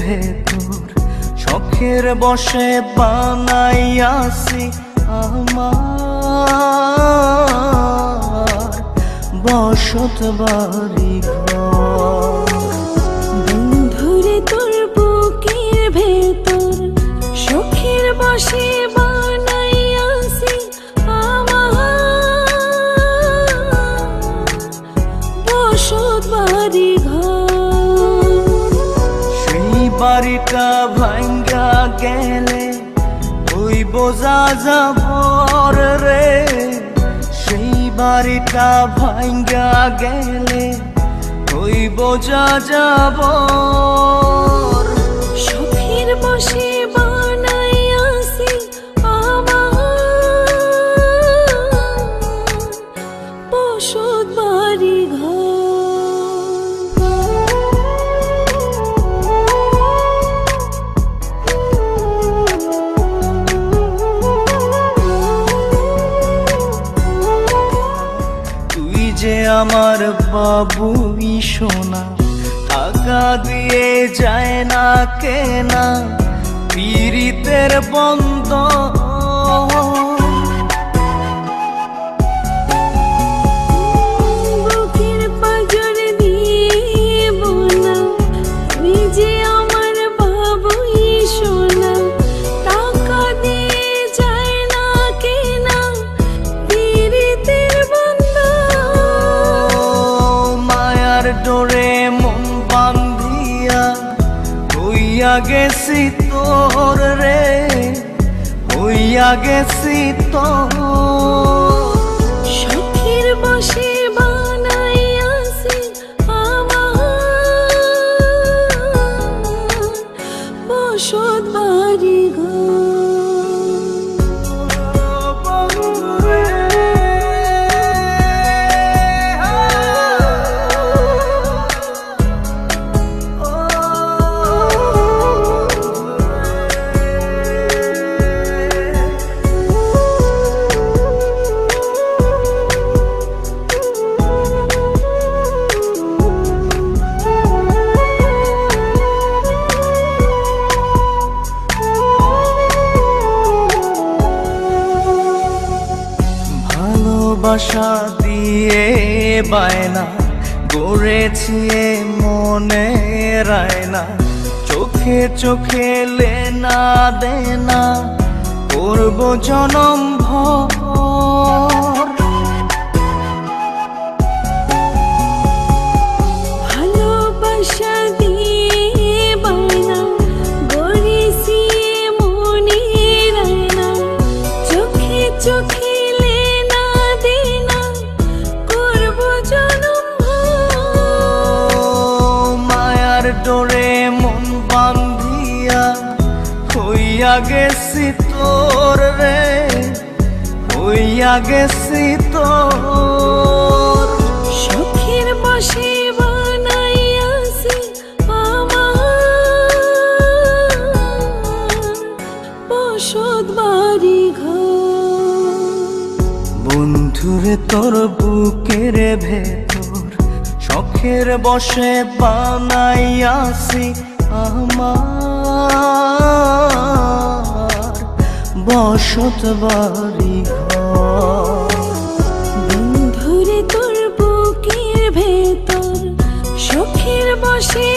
ভেতর শখের বসে বানাইয়াছি আমার বসত বাড়ি ঘর। বন্ধুরে তোর বুকের ভেতর শখের বসে বানাইয়াছি আমার বসত বাড়ি ঘর। সেই বাড়িটা ভাঙ্গা গেলে ওই বোঝা যাবর রে, সেই বাড়িটা ভাঙ্গা গেলে ওই বোঝা যাবর। শখের বসে বানাইয়াছি আমার বসত বাড়ি ঘর। যে আমার বাবুই সোনা, টাকা দিয়ে যায় না কেনা পীড়িতের বন্ধ। বুকের পাঁজর দিয়ে বোনা তুই যে আমার বাবুই সোনা, টাকা দিয়ে যায় না কেনা পীড়িতের বন্ধ। মায়ার ডোরে মন বান্ধিয়া হইয়া গেছি তোর রে, হইয়া গেছি তোর। শখের বসে বানাইয়াছি আমার বসত বাড়ি ঘর। ভালোবাসা দিয়ে বায়না গড়েছি মনে রায়না, চোখে চোখে লেনা দেনা করব জনম ভর। ভালোবাসা দিয়ে বায়না গড়েছি মনে রায়না, চোখে চোখে লেনা দেনা করব জনম ভর। মায়ার ডোরে মন বান্ধিয়া হইয়া গেছি তোর রে, হইয়া গেছি তোর। শখের বসে বানাইয়াছি আমার বসত বাড়ি ঘর। বন্ধুরে তোর বুকের ভেতর শখের বসে বানাইয়াছি আমার বসত বাড়ি ঘর। বন্ধুরে তোর বুকের ভেতর শখের বসে